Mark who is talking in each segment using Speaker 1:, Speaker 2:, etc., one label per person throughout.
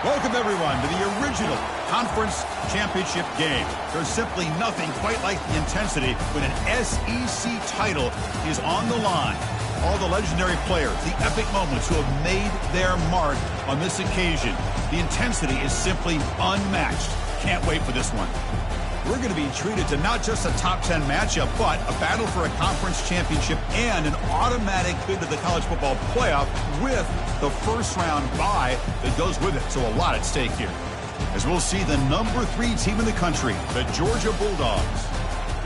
Speaker 1: Welcome, everyone, to the original conference championship game. There's simply nothing quite like the intensity when an SEC title is on the line. All the legendary players, the epic moments who have made their mark on this occasion. The intensity is simply unmatched. Can't wait for this one. We're going to be treated to not just a top 10 matchup, but a battle for a conference championship and an automatic bid to the college football playoff with the first round bye that goes with it. So a lot at stake here. As we'll see the number 3 team in the country, the Georgia Bulldogs,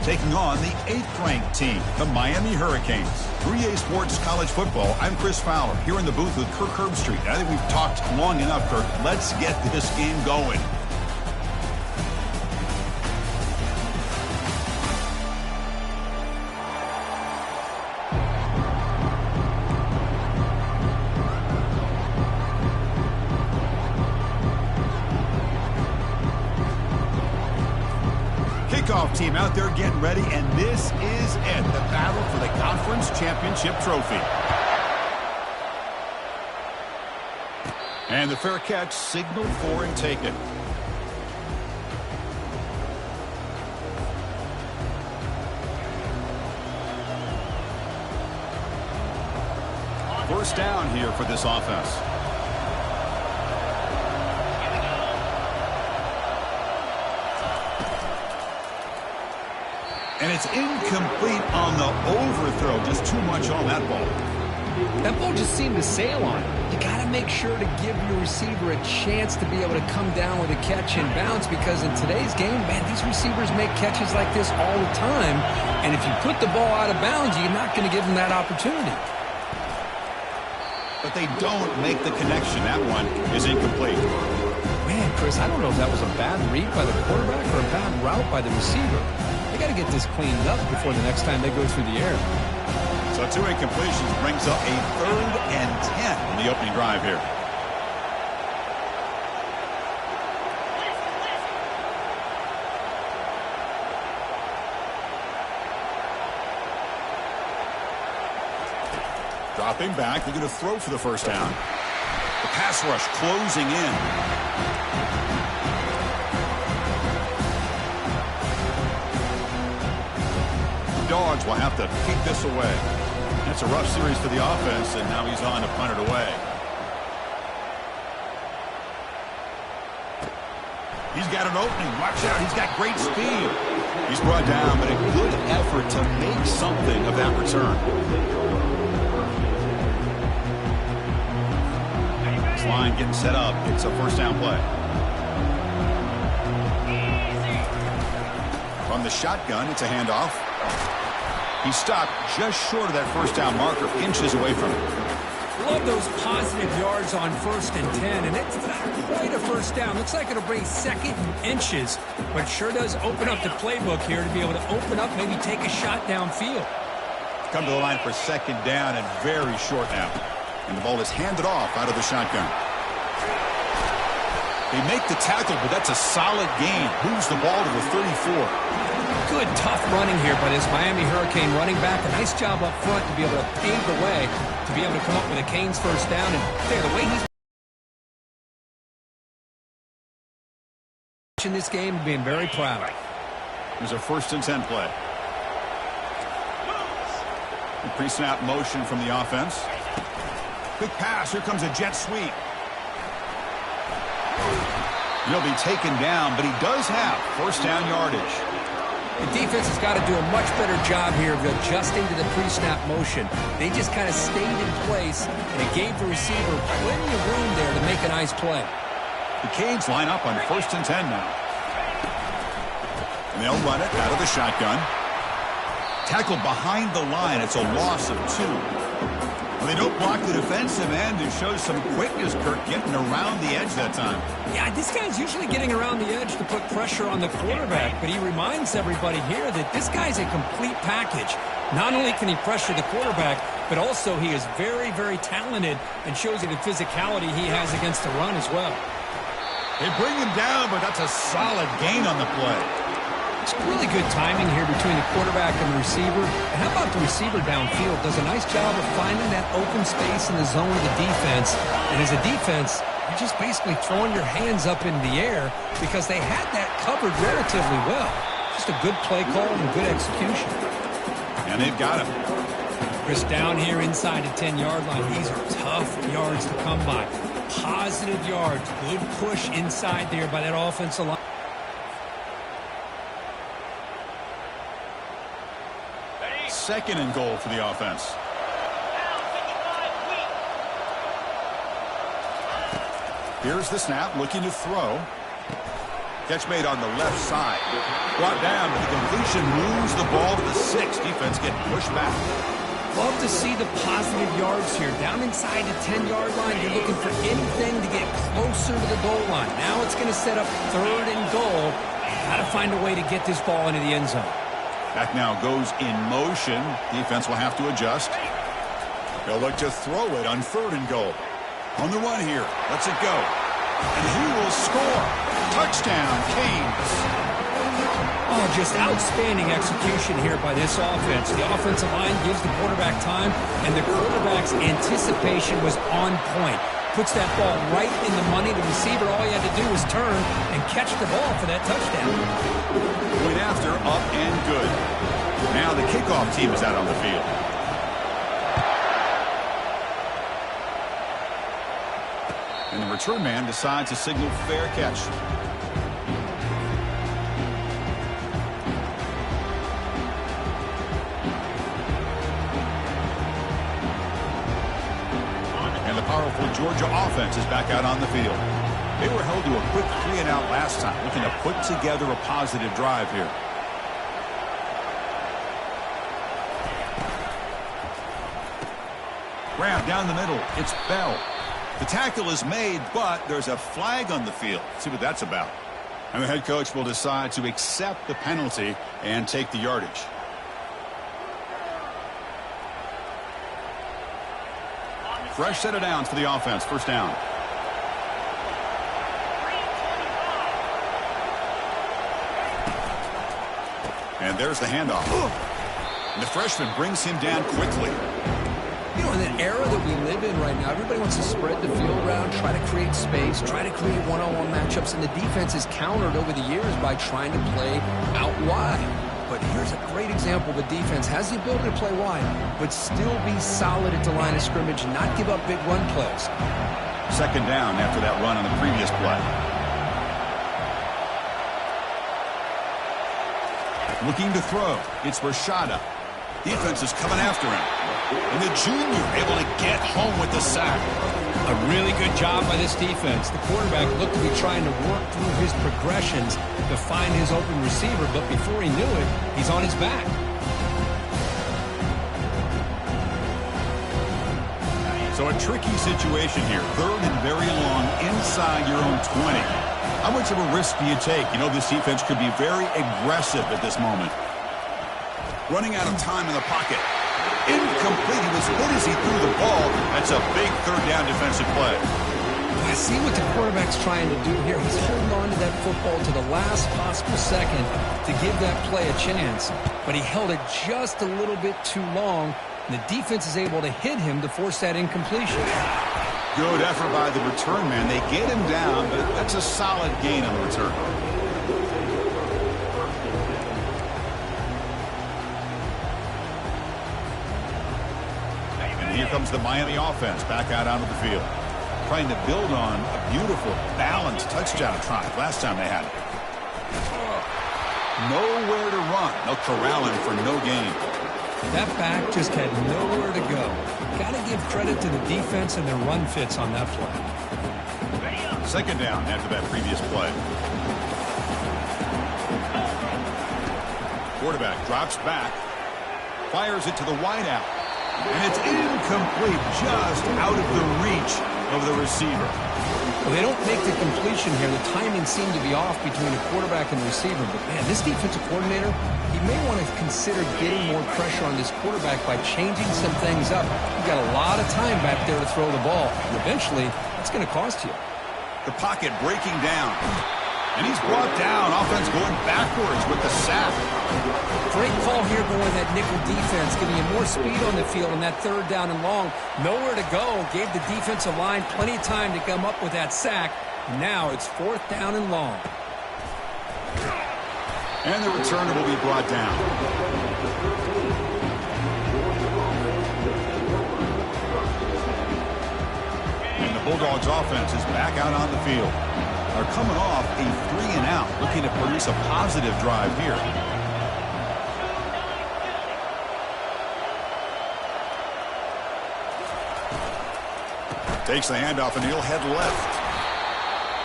Speaker 1: taking on the 8th-ranked team, the Miami Hurricanes. 3A Sports College Football, I'm Chris Fowler, here in the booth with Kirk Herbstreit. I think we've talked long enough, Kirk. Let's get this game going. Kickoff team out there getting ready, and this is it, the battle for the conference championship trophy. And the fair catch signaled for and taken. First down here for this offense. And it's incomplete on the overthrow. Just too much on that ball.
Speaker 2: That ball just seemed to sail on it. You got to make sure to give your receiver a chance to be able to come down with a catch and bounce, because in today's game, man, these receivers make catches like this all the time. And if you put the ball out of bounds, you're not going to give them that opportunity.
Speaker 1: But they don't make the connection. That one is incomplete.
Speaker 2: Man, Chris, I don't know if that was a bad read by the quarterback or a bad route by the receiver. They got to get this cleaned up before the next time they go through the air.
Speaker 1: So 2 incompletions brings up a 3rd and 10 in the opening drive here. Dropping back, they're going to throw for the first down. The pass rush closing in. Dogs will have to kick this away. That's a rough series for the offense, and now he's on to punt it away. He's got an opening. Watch out. He's got great speed. He's brought down, but a good effort to make something of that return. This line getting set up. It's a first down play. From the shotgun, it's a handoff. He stopped just short of that first down marker, inches away from it.
Speaker 3: Love those positive yards on 1st and 10, and it's not quite a first down. Looks like it'll bring 2nd and inches, but sure does open up the playbook here to be able to open up, maybe take a shot downfield.
Speaker 1: Come to the line for 2nd down and very short now. And the ball is handed off out of the shotgun. They make the tackle, but that's a solid gain. Moves the ball to the 34.
Speaker 3: Good, tough running here by this Miami Hurricane running back. A nice job up front to be able to pave the way, to be able to come up with a Canes first down. And there, the way he's in this game, being very proud.
Speaker 1: There's a 1st and 10 play. The pre-snap motion from the offense. Quick pass. Here comes a jet sweep. He'll be taken down, but he does have first down yardage.
Speaker 3: The defense has got to do a much better job here of adjusting to the pre-snap motion. They just kind of stayed in place, and it gave the receiver plenty of room there to make a nice play.
Speaker 1: The Canes line up on 1st and 10 now. And they'll run it out of the shotgun. Tackled behind the line. It's a loss of 2. Well, they don't block the defensive end and show some quickness, Kirk, getting around the edge that time.
Speaker 3: Yeah, this guy's usually getting around the edge to put pressure on the quarterback, but he reminds everybody here that this guy's a complete package. Not only can he pressure the quarterback, but also he is very, very talented and shows you the physicality he has against the run as well.
Speaker 1: They bring him down, but that's a solid gain on the play.
Speaker 3: It's really good timing here between the quarterback and the receiver. And how about the receiver downfield? Does a nice job of finding that open space in the zone of the defense. And as a defense, You're just basically throwing your hands up in the air because they had that covered relatively well. Just a good play call and good execution.
Speaker 1: And they've got him.
Speaker 3: Chris, down here inside the 10-yard line, these are tough yards to come by. Positive yards, good push inside there by that offensive line.
Speaker 1: Second and goal for the offense. Here's the snap, looking to throw. Catch made on the left side. Brought down, but the completion moves the ball to the 6. Defense getting pushed back.
Speaker 3: Love to see the positive yards here. Down inside the 10-yard line, you're looking for anything to get closer to the goal line. Now it's going to set up third and goal. Got to find a way to get this ball into the end zone.
Speaker 1: Back now goes in motion. Defense will have to adjust. They'll look to throw it on third and goal. On the run here. Lets it go. And he will score. Touchdown, Canes.
Speaker 3: Oh, just outstanding execution here by this offense. The offensive line gives the quarterback time, and the quarterback's anticipation was on point. Puts that ball right in the money. The receiver, all he had to do was turn and catch the ball for that touchdown.
Speaker 1: Point after, up and good. Now the kickoff team is out on the field. And the return man decides to signal fair catch. And the powerful Georgia offense is back out on the field. They were held to a quick 3-and-out last time, looking to put together a positive drive here. Grab down the middle. It's Bell. The tackle is made, but there's a flag on the field. Let's see what that's about. And the head coach will decide to accept the penalty and take the yardage. Fresh set of downs for the offense. First down. And there's the handoff. And the freshman brings him down quickly.
Speaker 2: You know, in the era that we live in right now, everybody wants to spread the field around, try to create space, try to create one-on-one matchups, and the defense is countered over the years by trying to play out wide. But here's a great example. The defense has the ability to play wide, but still be solid at the line of scrimmage and not give up big run plays.
Speaker 1: Second down after that run on the previous play. Looking to throw. It's Rashada. Defense is coming after him. And the junior able to get home with the sack.
Speaker 3: A really good job by this defense. The quarterback looked to be trying to work through his progressions to find his open receiver, but before he knew it, he's on his back.
Speaker 1: So a tricky situation here. Third and very long inside your own 20. How much of a risk do you take? You know, this defense could be very aggressive at this moment. Running out of time in the pocket. Incomplete. He was hit as he threw the ball. That's a big third down defensive play.
Speaker 2: I see what the quarterback's trying to do here. He's holding on to that football to the last possible second to give that play a chance. But he held it just a little bit too long, and the defense is able to hit him to force that incompletion.
Speaker 1: Good effort by the return man. They get him down, but that's a solid gain on the return. Here comes the Miami offense back out onto the field. Trying to build on a beautiful, balanced touchdown drive last time they had it. Nowhere to run. They'll corral him for no gain.
Speaker 3: That back just had nowhere to go. Got to give credit to the defense and their run fits on that play.
Speaker 1: Second down after that previous play. Quarterback drops back. Fires it to the wideout. And it's incomplete, just out of the reach of the receiver.
Speaker 2: Well, they don't make the completion here. The timing seemed to be off between the quarterback and the receiver. But, man, this defensive coordinator, he may want to consider getting more pressure on this quarterback by changing some things up. You've got a lot of time back there to throw the ball. And eventually, it's going to cost you.
Speaker 1: The pocket breaking down. And he's brought down. Offense going backwards with the sack.
Speaker 3: Great call here going that nickel defense, giving him more speed on the field on that third down and long. Nowhere to go. Gave the defensive line plenty of time to come up with that sack. Now it's 4th down and long.
Speaker 1: And the returner will be brought down. And the Bulldogs offense is back out on the field. Are coming off a 3-and-out, looking to produce a positive drive here. Takes the handoff, and he'll head left.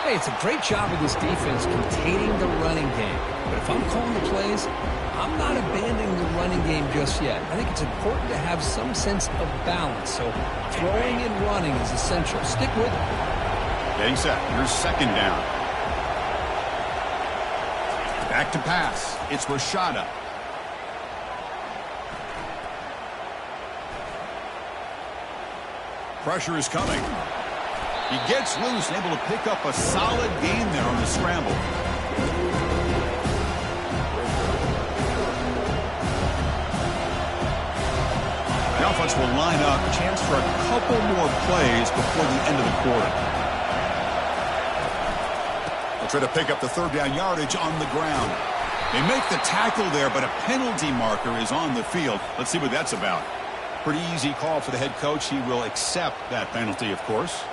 Speaker 2: Hey, it's a great job of this defense containing the running game. But if I'm calling the plays, I'm not abandoning the running game just yet. I think it's important to have some sense of balance. So throwing and running is essential. Stick with it.
Speaker 1: Getting set. Here's 2nd down. Back to pass. It's Rashada. Pressure is coming. He gets loose and able to pick up a solid gain there on the scramble. The offense will line up. Chance for a couple more plays before the end of the quarter. They'll try to pick up the 3rd down yardage on the ground. They make the tackle there, but a penalty marker is on the field. Let's see what that's about. Pretty easy call for the head coach. He will accept that penalty, of course.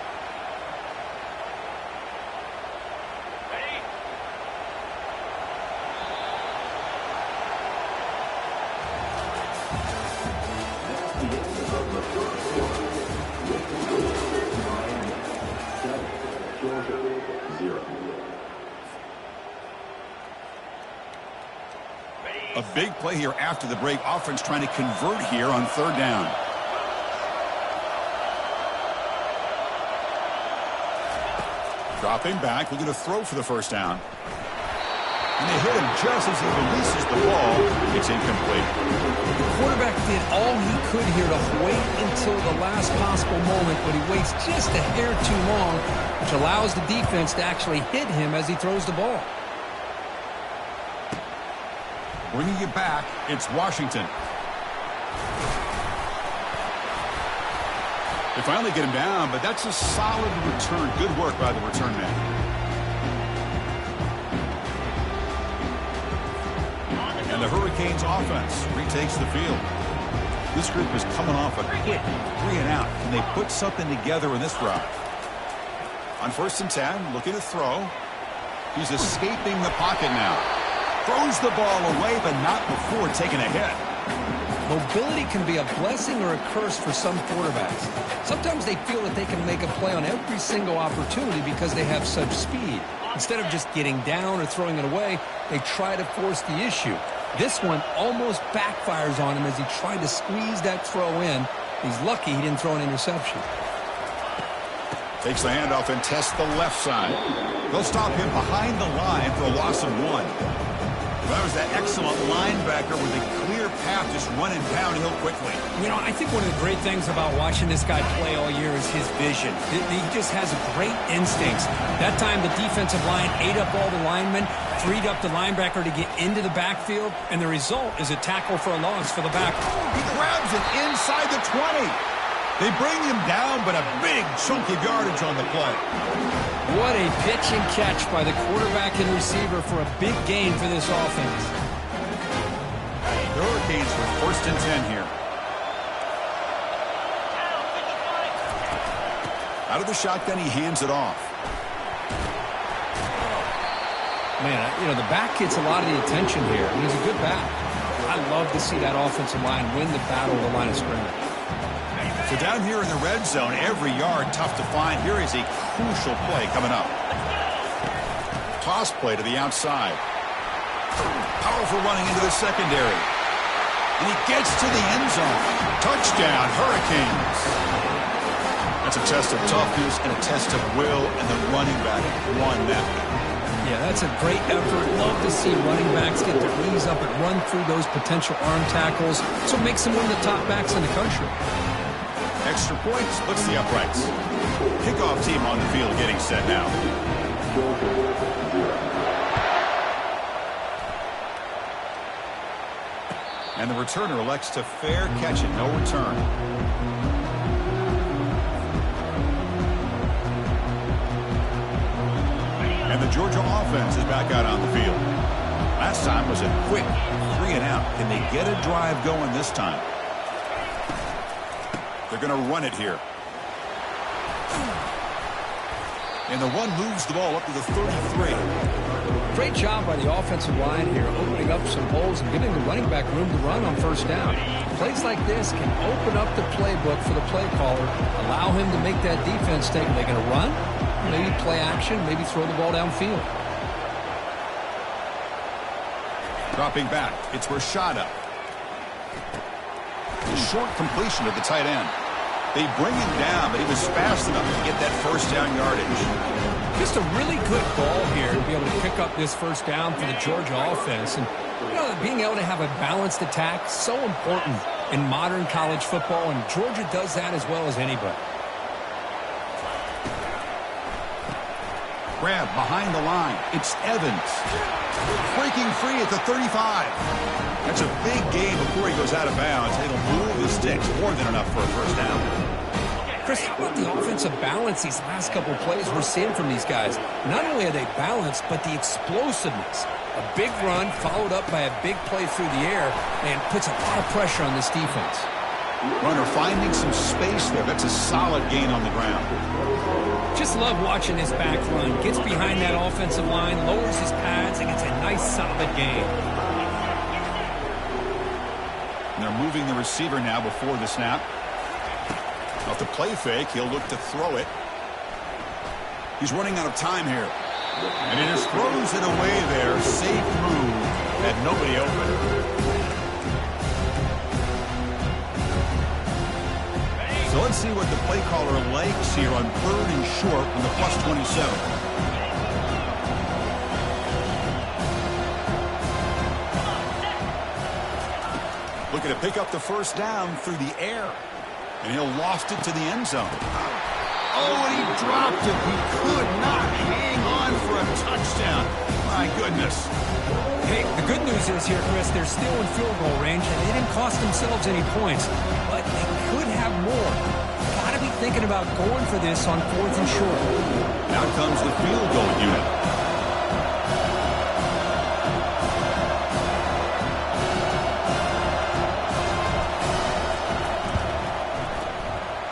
Speaker 1: A big play here after the break. Offense trying to convert here on 3rd down. Dropping back, looking to throw for the 1st down. And they hit him just as he releases the ball. It's incomplete.
Speaker 2: The quarterback did all he could here to wait until the last possible moment, but he waits just a hair too long, which allows the defense to actually hit him as he throws the ball.
Speaker 1: Bringing you back, it's Washington. They finally get him down, but that's a solid return. Good work by the return man. And the Hurricanes offense retakes the field. This group is coming off a quick 3-and-out. Can they put something together in this drive? On 1st and 10, looking to throw. He's escaping the pocket now. Throws the ball away, but not before taking a hit.
Speaker 2: Mobility can be a blessing or a curse for some quarterbacks. Sometimes they feel that they can make a play on every single opportunity because they have such speed. Instead of just getting down or throwing it away, they try to force the issue. This one almost backfires on him as he tried to squeeze that throw in. He's lucky he didn't throw an interception.
Speaker 1: Takes the handoff and tests the left side. They'll stop him behind the line for a loss of 1. That was that excellent linebacker with a clear path just running downhill quickly.
Speaker 3: You know, I think one of the great things about watching this guy play all year is his vision. He just has great instincts. That time the defensive line ate up all the linemen, freed up the linebacker to get into the backfield, and the result is a tackle for a loss for the back.
Speaker 1: He grabs it inside the 20. They bring him down, but a big chunk of yardage on the play.
Speaker 2: What a pitch and catch by the quarterback and receiver for a big gain for this offense.
Speaker 1: The Hurricanes with 1st and 10 here. Out of the shotgun, he hands it off.
Speaker 2: Man, you know, the back gets a lot of the attention here. He's a good back. I love to see that offensive line win the battle of the line of scrimmage.
Speaker 1: So down here in the red zone, every yard tough to find. Here is a crucial play coming up. Toss play to the outside. Powerful running into the secondary. And he gets to the end zone. Touchdown, Hurricanes. That's a test of toughness and a test of will, and the running back won that.
Speaker 2: Yeah, that's a great effort. Love to see running backs get their knees up and run through those potential arm tackles. So it makes them one of the top backs in the country.
Speaker 1: Extra point splits the uprights. Kickoff team on the field getting set now. And the returner elects to fair catch it, no return. And the Georgia offense is back out on the field. Last time was a quick 3-and-out. Can they get a drive going this time? They're going to run it here. And the one moves the ball up to the 33.
Speaker 2: Great job by the offensive line here, opening up some holes and giving the running back room to run on first down. Plays like this can open up the playbook for the play caller, allow him to make that defense take. Are they going to run? Maybe play action, maybe throw the ball downfield.
Speaker 1: Dropping back, it's Rashada. Short completion to the tight end. They bring him down, but he was fast enough to get that first down yardage.
Speaker 3: Just a really good ball here to be able to pick up this first down for the Georgia offense. And, you know, being able to have a balanced attack, so important in modern college football, and Georgia does that as well as anybody.
Speaker 1: Grab behind the line. It's Evans. Breaking free at the 35. That's a big gain before he goes out of bounds. It'll move the sticks more than enough for a first down.
Speaker 3: Chris, how about the offensive balance these last couple of plays we're seeing from these guys? Not only are they balanced, but the explosiveness. A big run followed up by a big play through the air and puts a lot of pressure on this defense.
Speaker 1: Runner finding some space there. That's a solid gain on the ground.
Speaker 3: Just love watching this back run. Gets behind that offensive line, lowers his pads, and gets a nice solid gain.
Speaker 1: And they're moving the receiver now before the snap. Off the play fake, he'll look to throw it. He's running out of time here. And he just throws it away there. Safe move. Had nobody open. So let's see what the play caller likes here on 3rd and short on the +27. Looking to pick up the first down through the air. And he'll loft it to the end zone. Oh, and he dropped it. He could not hang on for a touchdown. My goodness.
Speaker 3: Hey, the good news is here, Chris, they're still in field goal range, and they didn't cost themselves any points. But they could have more. Got to be thinking about going for this on 4th and short.
Speaker 1: Now comes the field goal unit.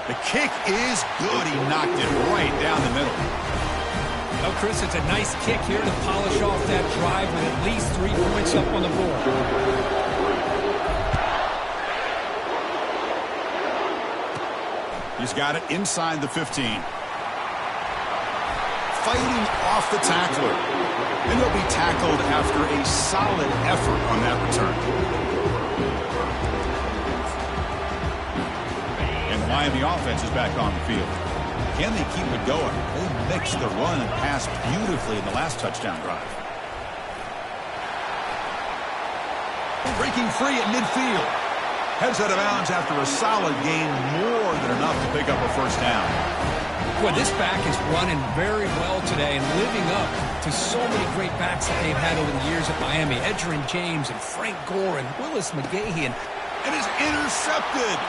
Speaker 1: The kick is good. He knocked it right down the middle.
Speaker 3: Well, Chris, it's a nice kick here to polish off that drive with at least 3 points up on the board.
Speaker 1: He's got it inside the 15. Fighting off the tackler. And he'll be tackled after a solid effort on that return. And the Miami offense is back on the field. Can they keep it going? They mixed the run and pass beautifully in the last touchdown drive. Breaking free at midfield. Heads out of bounds after a solid gain, more than enough to pick up a first down.
Speaker 3: Boy, this back is running very well today and living up to so many great backs that they've had over the years at Miami. Edgerrin James and Frank Gore and Willis McGahee.
Speaker 1: And is intercepted.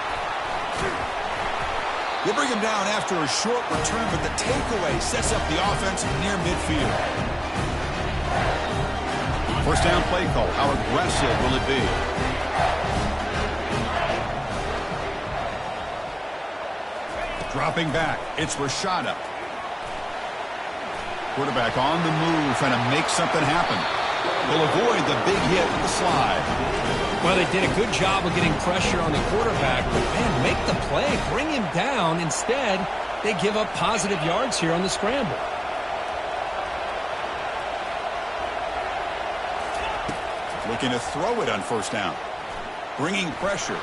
Speaker 1: They bring him down after a short return, but the takeaway sets up the offense near midfield. First down play call. How aggressive will it be? Dropping back, it's Rashada. Quarterback on the move, trying to make something happen. They'll avoid the big hit with the slide.
Speaker 3: Well, they did a good job of getting pressure on the quarterback, but, man, make the play, bring him down. Instead, they give up positive yards here on the scramble.
Speaker 1: Looking to throw it on first down. Bringing pressure.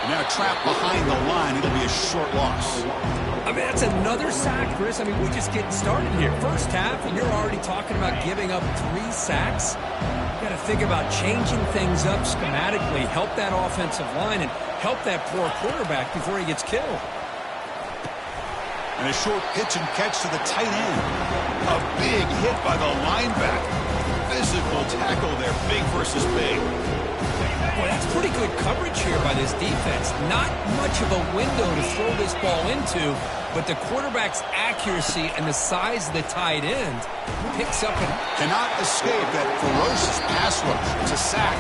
Speaker 1: Now trapped behind the line. It'll be a short loss.
Speaker 3: I mean, that's another sack, Chris. I mean, we're just getting started here. First half, and you're already talking about giving up 3 sacks. You got to think about changing things up schematically, help that offensive line, and help that poor quarterback before he gets killed.
Speaker 1: And a short pitch and catch to the tight end. A big hit by the linebacker. physical tackle there, big versus big.
Speaker 3: Boy, that's pretty good coverage here by this defense. Not much of a window to throw this ball into, but the quarterback's accuracy and the size of the tight end picks up and
Speaker 1: cannot escape that ferocious pass rush. It's a sack.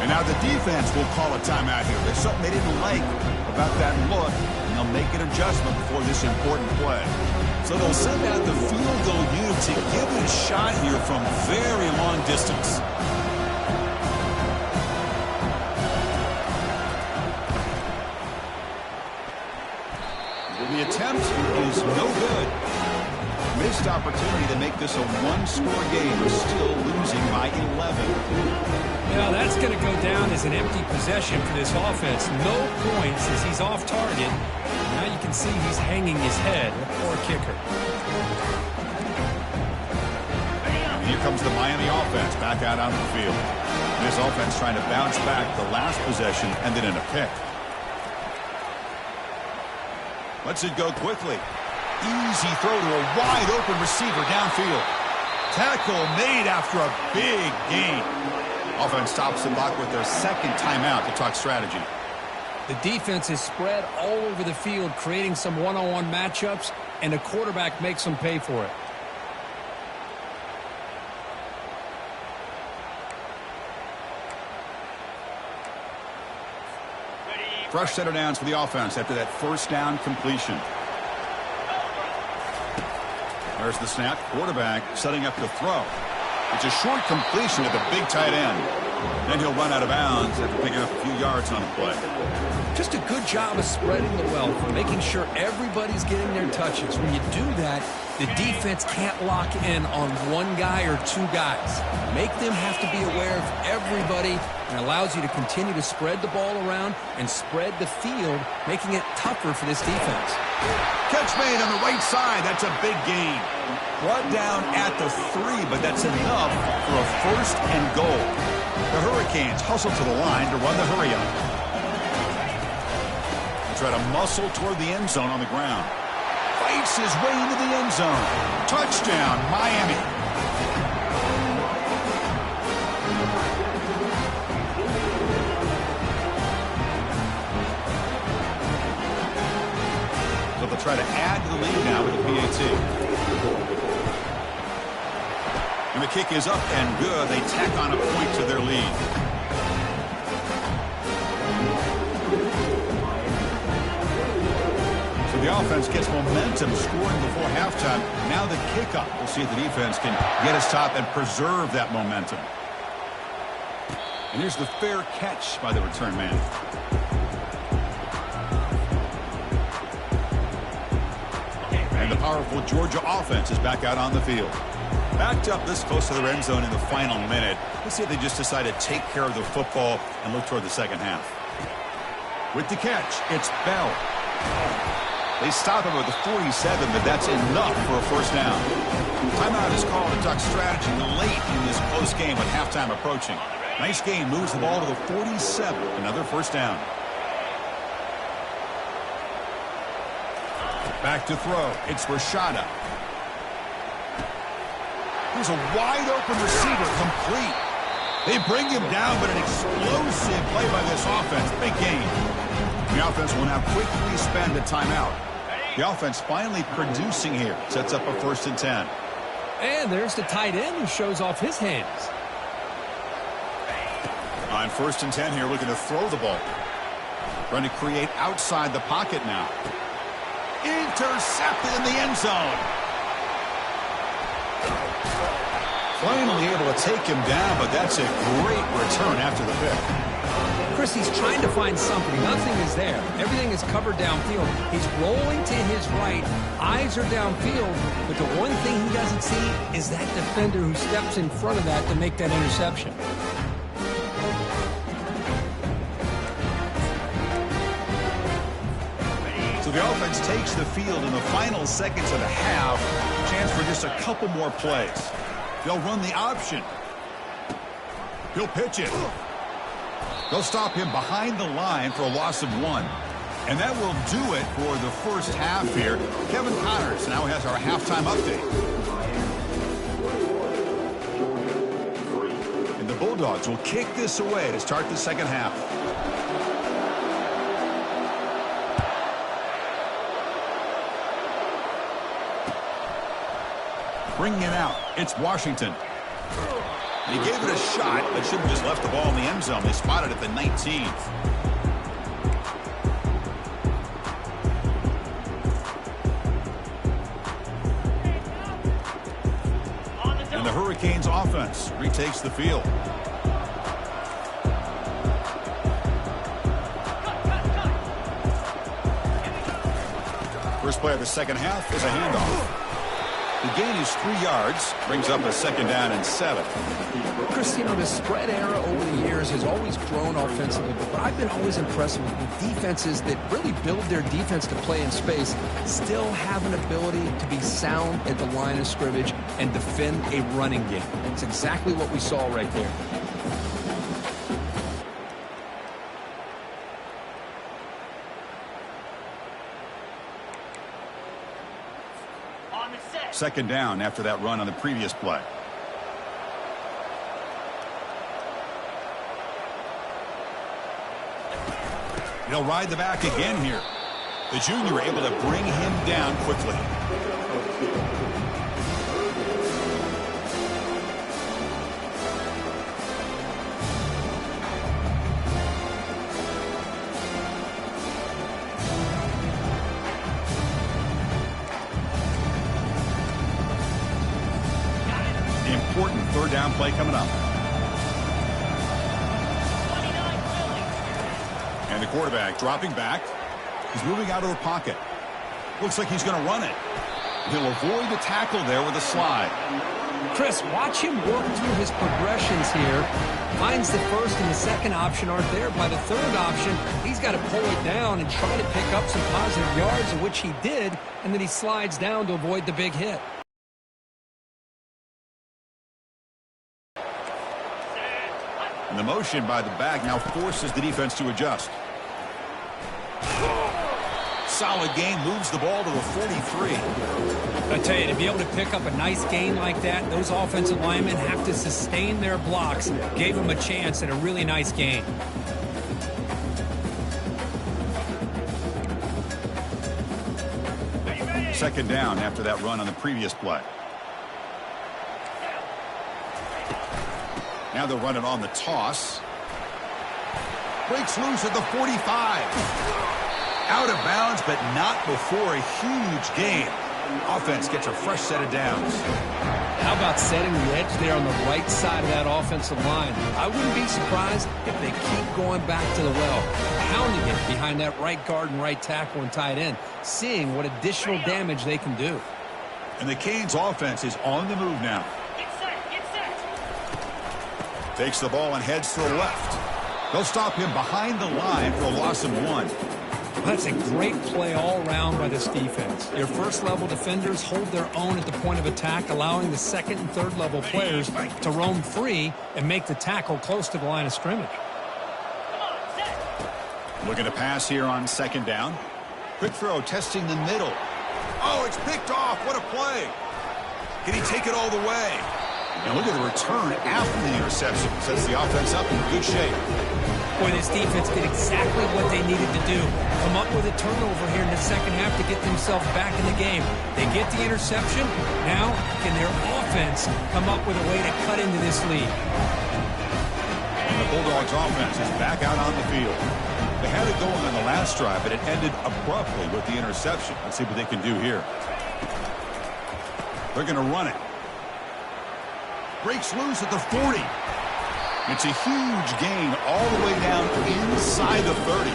Speaker 1: And now the defense will call a timeout here. There's something they didn't like about that look, and they'll make an adjustment before this important play. So they'll send out the field goal unit to give it a shot here from very long distance. The attempt is no good. Missed opportunity to make this a one-score game. We're still losing by 11.
Speaker 3: Yeah, that's going to go down as an empty possession for this offense. No points as he's off target. Now you can see he's hanging his head. A poor kicker.
Speaker 1: And here comes the Miami offense back out on the field. This offense trying to bounce back the last possession and then in a pick. Lets it go quickly. Easy throw to a wide-open receiver downfield. Tackle made after a big gain. Offense stops the clock with their second timeout to talk strategy.
Speaker 3: The defense is spread all over the field, creating some one-on-one matchups, and the quarterback makes them pay for it.
Speaker 1: Fresh set of downs for the offense after that first down completion. There's the snap. Quarterback setting up to throw. It's a short completion to the big tight end. Then he'll run out of bounds after picking up a few yards on the play.
Speaker 3: Just a good job of spreading the wealth, making sure everybody's getting their touches. When you do that, the defense can't lock in on one guy or two guys. Make them have to be aware of everybody, and allows you to continue to spread the ball around and spread the field, making it tougher for this defense.
Speaker 1: Catch made on the right side. That's a big gain. Brought down at the 3, but that's enough for a first and goal. The Hurricanes hustle to the line to run the hurry up. They try to muscle toward the end zone on the ground. Fights his way into the end zone. Touchdown, Miami. So they'll try to add to the lead now with the PAT. And the kick is up and good. They tack on a point to their lead. So the offense gets momentum, scoring before halftime. Now the kickoff. We'll see if the defense can get us top and preserve that momentum. And here's the fair catch by the return man. And the powerful Georgia offense is back out on the field. Backed up this close to the end zone in the final minute. Let's see if they just decide to take care of the football and look toward the second half. With the catch, it's Bell. They stop him at the 47, but that's enough for a first down. Timeout is called to talk strategy late in this close game with halftime approaching. Nice game, moves the ball to the 47. Another first down. Back to throw. It's Rashada. There's a wide-open receiver, complete. They bring him down, but an explosive play by this offense. Big game. The offense will now quickly spend a timeout. The offense finally producing here. Sets up a 1st and 10.
Speaker 3: And there's the tight end who shows off his hands.
Speaker 1: On 1st and 10 here, looking to throw the ball. Trying to create outside the pocket now. Intercepted in the end zone. Finally able to take him down, but that's a great return after the pick.
Speaker 3: Chris, he's trying to find something. Nothing is there. Everything is covered downfield. He's rolling to his right. Eyes are downfield. But the one thing he doesn't see is that defender who steps in front of that to make that interception.
Speaker 1: So the offense takes the field in the final seconds of the half. Chance for just a couple more plays. They'll run the option. He'll pitch it. They'll stop him behind the line for a loss of 1. And that will do it for the first half here. Kevin Connors now has our halftime update. Bulldogs will kick this away to start the second half. Bringing it out, it's Washington. He gave it a shot, but should have just left the ball in the end zone. They spotted it at the 19th. And the Hurricanes offense retakes the field. First play of the second half is a handoff. The gain is 3 yards, brings up a second down and 7.
Speaker 2: Chris, you know, the spread era over the years has always grown offensively, but I've been always impressed with defenses that really build their defense to play in space, still have an ability to be sound at the line of scrimmage and defend a running game. It's exactly what we saw right there.
Speaker 1: Second down after that run on the previous play. He'll ride the back again here. The junior able to bring him down quickly. Important third down play coming up. And the quarterback dropping back. He's moving out of the pocket. Looks like he's going to run it. He'll avoid the tackle there with a slide.
Speaker 2: Chris, watch him work through his progressions here. Finds the first and the second option aren't there. By the third option, he's got to pull it down and try to pick up some positive yards, which he did, and then he slides down to avoid the big hit.
Speaker 1: And the motion by the back now forces the defense to adjust. Solid gain, moves the ball to the 43.
Speaker 3: I tell you, to be able to pick up a nice gain like that, those offensive linemen have to sustain their blocks. Gave them a chance at a really nice gain.
Speaker 1: Second down after that run on the previous play. Now they'll run it on the toss. Breaks loose at the 45. Out of bounds, but not before a huge gain. Offense gets a fresh set of downs.
Speaker 2: How about setting the edge there on the right side of that offensive line? I wouldn't be surprised if they keep going back to the well, pounding it behind that right guard and right tackle and tight end, seeing what additional damage they can do.
Speaker 1: And the Canes offense is on the move now. Takes the ball and heads to the left. They'll stop him behind the line for a loss of 1.
Speaker 3: That's a great play all around by this defense. Your first-level defenders hold their own at the point of attack, allowing the second and third-level players to roam free and make the tackle close to the line of scrimmage.
Speaker 1: Looking to pass here on second down. Quick throw, testing the middle. Oh, it's picked off. What a play. Can he take it all the way? And look at the return after the interception. Sets the offense up in good shape.
Speaker 3: Boy, this defense did exactly what they needed to do. Come up with a turnover here in the second half to get themselves back in the game. They get the interception. Now, can their offense come up with a way to cut into this lead?
Speaker 1: And the Bulldogs offense is back out on the field. They had it going on the last drive, but it ended abruptly with the interception. Let's see what they can do here. They're going to run it. Breaks loose at the 40. It's a huge gain all the way down inside the 30.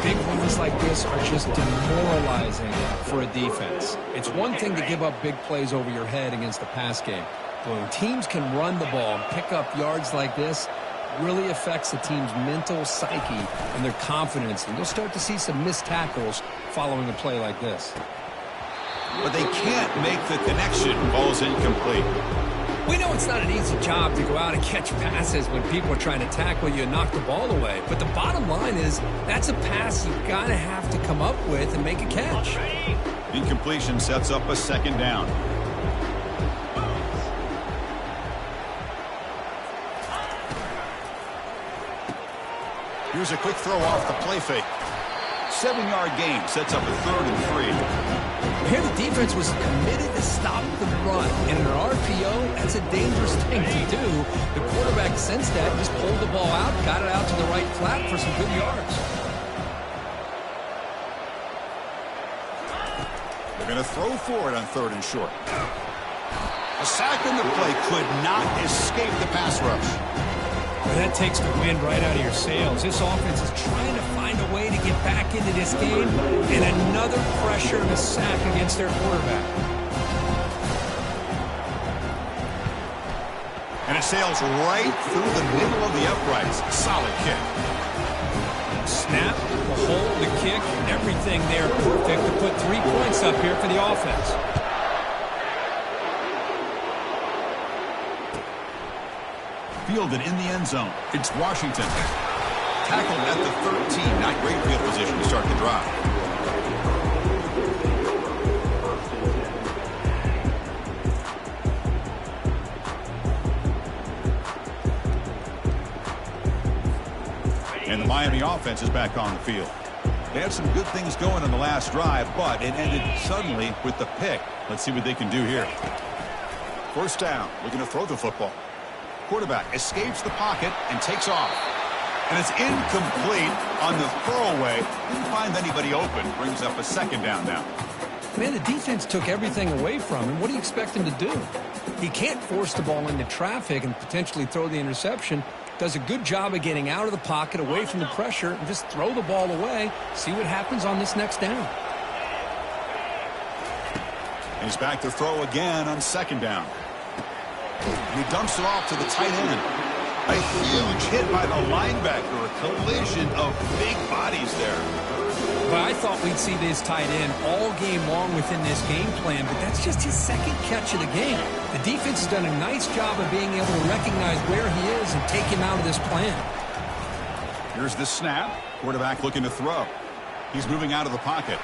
Speaker 2: Big runs like this are just demoralizing for a defense. It's one thing to give up big plays over your head against the pass game. But when teams can run the ball and pick up yards like this, it really affects the team's mental psyche and their confidence. And you'll start to see some missed tackles following a play like this.
Speaker 1: But they can't make the connection. Ball's incomplete.
Speaker 2: We know it's not an easy job to go out and catch passes when people are trying to tackle you and knock the ball away. But the bottom line is that's a pass you got to have to come up with and make a catch.
Speaker 1: Incompletion sets up a second down. Here's a quick throw off the play fake. 7-yard gain sets up a 3rd and 3.
Speaker 3: Here the defense was committed to stop the run. And in an RPO, that's a dangerous thing to do. The quarterback sensed that, just pulled the ball out, got it out to the right flat for some good yards.
Speaker 1: They're going to throw for it on 3rd and short. A sack in the play could not escape the pass rush.
Speaker 3: Well, that takes the wind right out of your sails. This offense is trying to find a way to get back into this game, and another pressure and a sack against their quarterback.
Speaker 1: And it sails right through the middle of the uprights. Solid kick.
Speaker 3: Snap, the hole, the kick, everything there perfect to put 3 points up here for the offense.
Speaker 1: Fielded in the end zone. It's Washington. Tackled at the 13. Not great field position to start the drive. And the Miami offense is back on the field. They had some good things going on the last drive, but it ended suddenly with the pick. Let's see what they can do here. 1st down. Looking to throw the football. Quarterback escapes the pocket and takes off. And it's incomplete on the throwaway. Didn't find anybody open. Brings up a 2nd down now.
Speaker 3: Man, the defense took everything away from him. What do you expect him to do? He can't force the ball into traffic and potentially throw the interception. Does a good job of getting out of the pocket, away from the pressure, and just throw the ball away. See what happens on this next down.
Speaker 1: He's back to throw again on 2nd down. He dumps it off to the tight end. A huge hit by the linebacker. A collision of big bodies there.
Speaker 3: Well, I thought we'd see this tight end all game long within this game plan, but that's just his 2nd catch of the game. The defense has done a nice job of being able to recognize where he is and take him out of this plan.
Speaker 1: Here's the snap. Quarterback looking to throw. He's moving out of the pocket.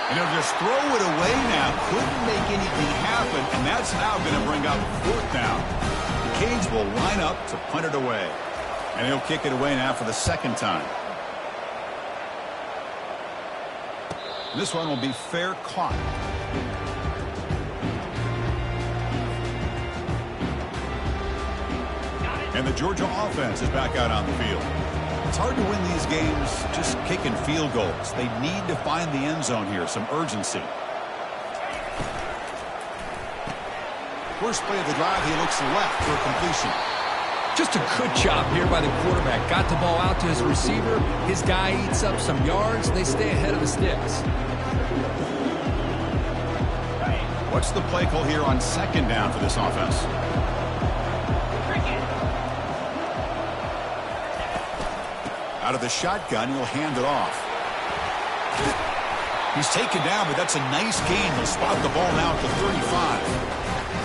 Speaker 1: And they'll just throw it away now. Couldn't make anything happen, and that's now going to bring up 4th down. The Canes will line up to punt it away. And he'll kick it away now for the 2nd time. This one will be fair caught. And the Georgia offense is back out on the field. It's hard to win these games just kicking field goals. They need to find the end zone here, some urgency. First play of the drive, he looks left for a completion.
Speaker 3: Just a good job here by the quarterback. Got the ball out to his receiver. His guy eats up some yards. They stay ahead of the sticks.
Speaker 1: What's the play call here on 2nd down for this offense? Out of the shotgun, he'll hand it off. He's taken down, but that's a nice gain. He'll spot the ball now at the 35.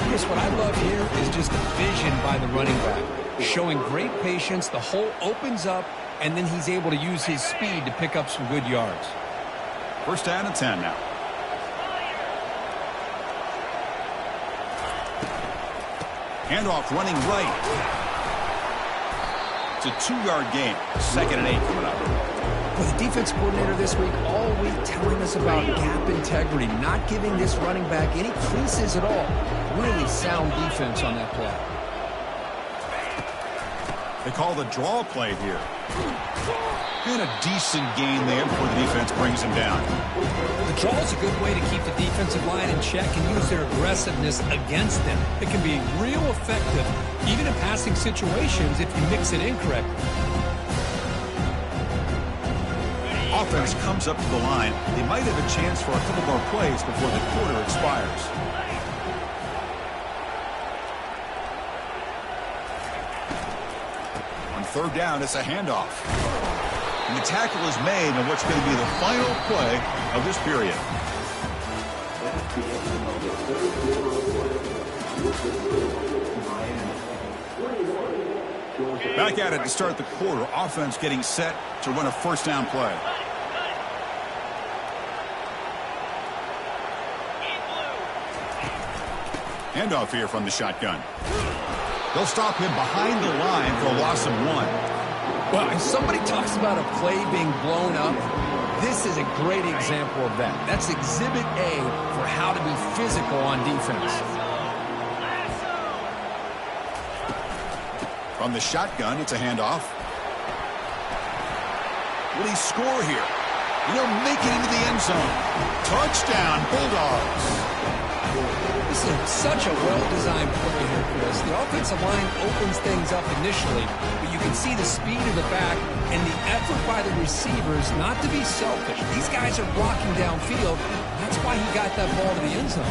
Speaker 3: Yes, what I love here is just the vision by the running back. Showing great patience, the hole opens up, and then he's able to use his speed to pick up some good yards.
Speaker 1: 1st down and 10 now. Handoff running right. It's a 2-yard gain. 2nd and 8 coming up.
Speaker 3: Well, the defense coordinator this week all week telling us about gap integrity, not giving this running back any creases at all. Really sound defense on that play.
Speaker 1: They call the draw play here. And a decent gain there before the defense brings him down.
Speaker 3: The draw is a good way to keep the defensive line in check and use their aggressiveness against them. It can be real effective, even in passing situations, if you mix it in correctly.
Speaker 1: Offense comes up to the line. They might have a chance for a couple more plays before the quarter expires. On 3rd down, it's a handoff. And the tackle is made on what's going to be the final play of this period. Back at it to start the quarter. Offense getting set to run a 1st down play. Handoff here from the shotgun. They'll stop him behind the line for a loss of 1.
Speaker 2: Well, if somebody talks about a play being blown up, this is a great example of that. That's Exhibit A for how to be physical on defense.
Speaker 1: From the shotgun, it's a handoff. Will he score here? He'll make it into the end zone. Touchdown, Bulldogs.
Speaker 2: This is such a well-designed play here, Chris. The offensive line opens things up initially, but you can see the speed of the back and the effort by the receivers not to be selfish. These guys are blocking downfield. That's why he got that ball to the end zone.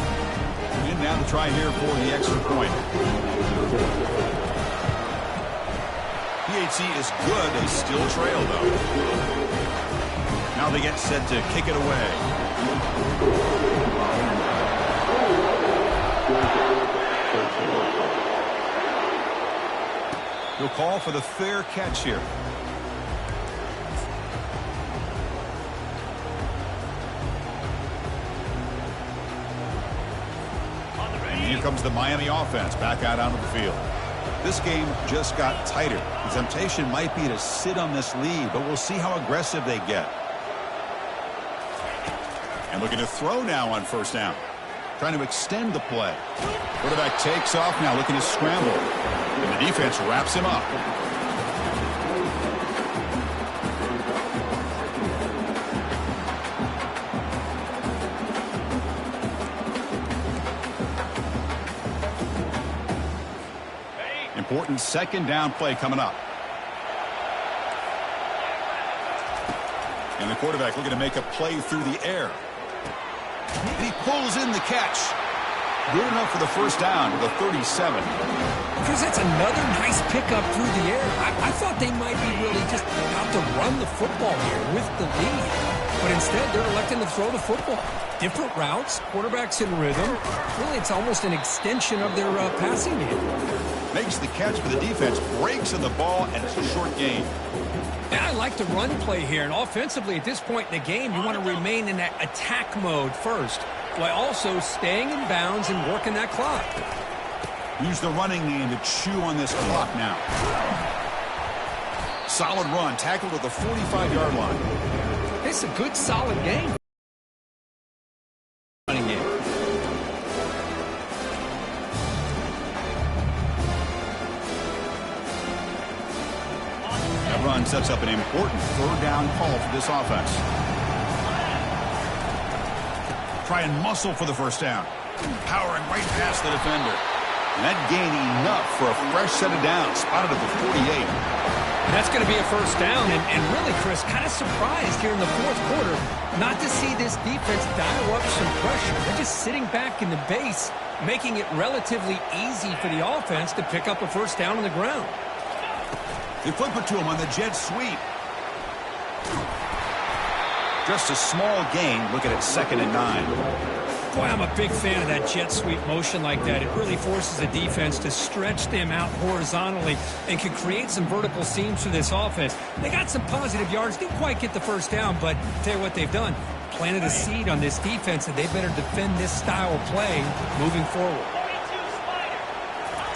Speaker 1: And now to try here for the extra point. PHC is good. They still trail, though. Now they get set to kick it away. He'll call for the fair catch here. And here comes the Miami offense back out onto the field. This game just got tighter. The temptation might be to sit on this lead, but we'll see how aggressive they get. And looking to throw now on first down. Trying to extend the play. Quarterback takes off now, looking to scramble. And the defense wraps him up. Important second down play coming up. And the quarterback looking to make a play through the air. And he pulls in the catch. Good enough for the first down to the 37.
Speaker 2: Because that's another nice pickup through the air. I thought they might be really just out to run the football here with the lead. But instead, they're electing to throw the football. Different routes, quarterbacks in rhythm. Really, it's almost an extension of their passing game.
Speaker 1: Makes the catch for the defense, breaks in the ball, and it's a short gain.
Speaker 2: Yeah, I like the run play here. And offensively, at this point in the game, you want to remain in that attack mode first, while also staying in bounds and working that clock.
Speaker 1: Use the running game to chew on this clock now. Solid run, tackled at the 45-yard line.
Speaker 2: It's a good, solid game. Running game.
Speaker 1: That run sets up an important third down call for this offense. Try and muscle for the first down. Powering right past the defender. And that gained enough for a fresh set of downs. Spotted at the 48.
Speaker 2: And that's going to be a first down. And really, Chris, kind of surprised here in the fourth quarter not to see this defense dial up some pressure. They're just sitting back in the base, making it relatively easy for the offense to pick up a first down on the ground.
Speaker 1: They flip it to him on the jet sweep. Just a small gain. Looking at 2nd and 9.
Speaker 3: Boy, I'm a big fan of that jet sweep motion like that. It really forces the defense to stretch them out horizontally and can create some vertical seams for this offense. They got some positive yards. Didn't quite get the first down, but tell you what they've done. Planted a seed on this defense, and they better defend this style of play moving forward.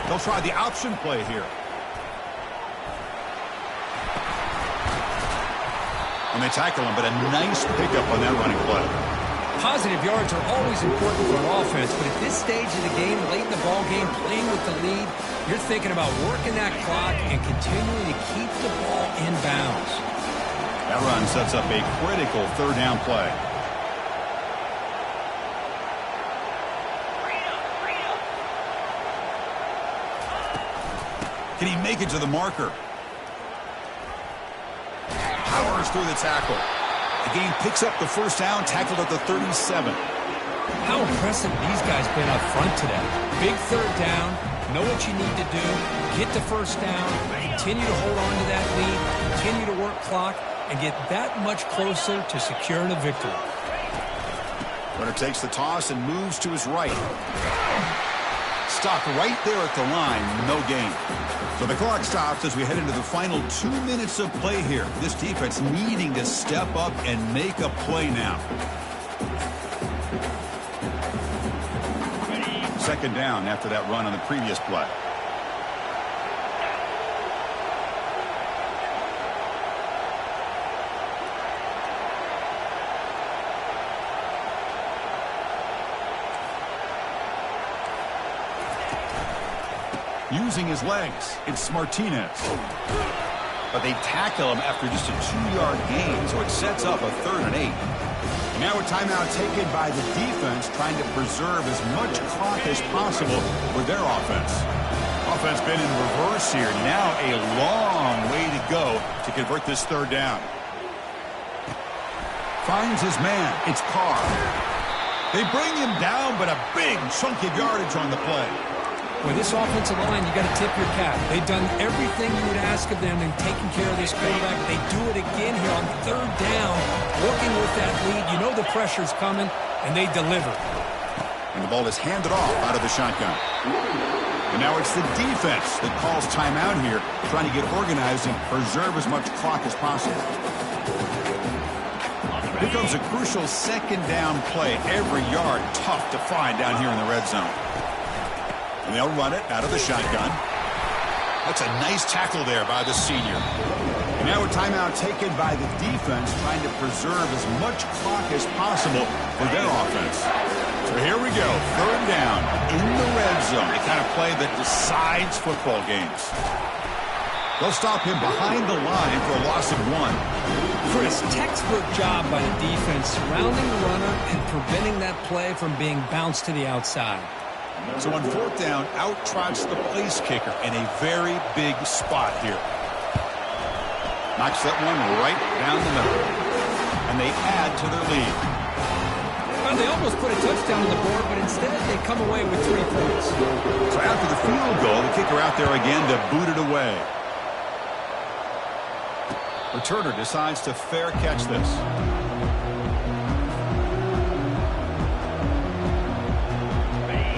Speaker 1: They'll try the option play here. And they tackle him, but a nice pickup on that running play.
Speaker 3: Positive yards are always important for an offense, but at this stage of the game, late in the ball game, playing with the lead, you're thinking about working that clock and continuing to keep the ball in bounds.
Speaker 1: That run sets up a critical third down play. Can he make it to the marker? Powers through the tackle. The game picks up the first down, tackled at the 37.
Speaker 3: How impressive these guys been up front today. Big third down, know what you need to do, get the first down, continue to hold on to that lead, continue to work clock, and get that much closer to securing a victory.
Speaker 1: Runner takes the toss and moves to his right. Stopped right there at the line, no gain. So the clock stops as we head into the final 2 minutes of play here. This defense needing to step up and make a play now. Second down after that run on the previous play. Using his legs, it's Martinez. But they tackle him after just a 2-yard gain, so it sets up a 3rd and 8. Now a timeout taken by the defense, trying to preserve as much clock as possible with their offense. Offense been in reverse here. Now a long way to go to convert this 3rd down. Finds his man. It's Carr. They bring him down, but a big chunk of yardage on the play.
Speaker 3: With this offensive line, you got to tip your cap. They've done everything you would ask of them in taking care of this quarterback. They do it again here on 3rd down, working with that lead. You know the pressure's coming, and they deliver.
Speaker 1: And the ball is handed off out of the shotgun. And now it's the defense that calls timeout here, trying to get organized and preserve as much clock as possible. Here comes a crucial 2nd down play. Every yard tough to find down here in the red zone. And they'll run it out of the shotgun. That's a nice tackle there by the senior. And now a timeout taken by the defense, trying to preserve as much clock as possible for their offense. So here we go, 3rd down in the red zone. The kind of play that decides football games. They'll stop him behind the line for a loss of 1.
Speaker 3: Chris, textbook job by the defense, surrounding the runner and preventing that play from being bounced to the outside.
Speaker 1: So on 4th down, out trots the place kicker in a very big spot here. Knocks that one right down the middle. And they add to their lead.
Speaker 3: Well, they almost put a touchdown on the board, but instead they come away with 3 points.
Speaker 1: So after the field goal, the kicker out there again to boot it away. Returner decides to fair catch this.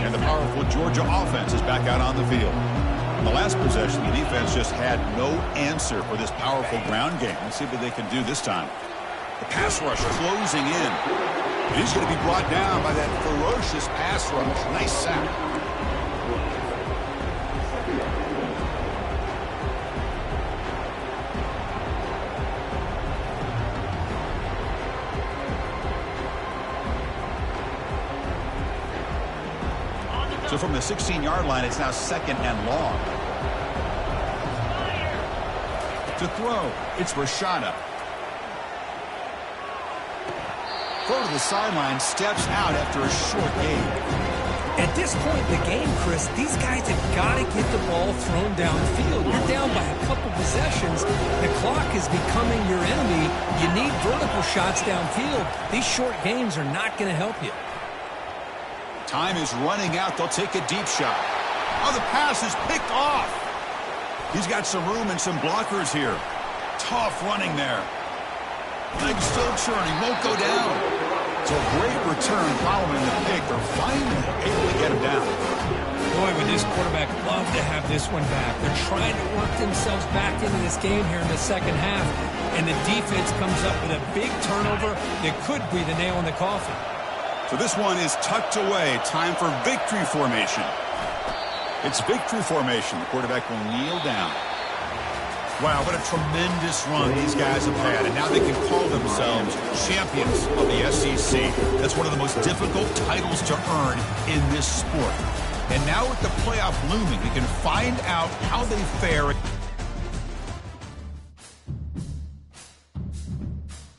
Speaker 1: And the powerful Georgia offense is back out on the field. In the last possession, the defense just had no answer for this powerful ground game. Let's see what they can do this time. The pass rush closing in. He's going to be brought down by that ferocious pass rush. Nice sack. So from the 16-yard line, it's now 2nd and long. To throw, it's Rashada. Throw to the sideline, steps out after a short gain.
Speaker 3: At this point in the game, Chris, these guys have got to get the ball thrown downfield. You're down by a couple possessions. The clock is becoming your enemy. You need vertical shots downfield. These short gains are not going to help you.
Speaker 1: Time is running out. They'll take a deep shot. Oh, the pass is picked off. He's got some room and some blockers here. Tough running there. Legs still churning. Won't go down. So a great return following the pick. They're finally able to get him down.
Speaker 3: Boy, would this quarterback love to have this one back. They're trying to work themselves back into this game here in the 2nd half. And the defense comes up with a big turnover that could be the nail in the coffin.
Speaker 1: So this one is tucked away. Time for victory formation. It's victory formation. The quarterback will kneel down. Wow, what a tremendous run these guys have had. And now they can call themselves champions of the SEC. That's one of the most difficult titles to earn in this sport. And now with the playoff looming, we can find out how they fare.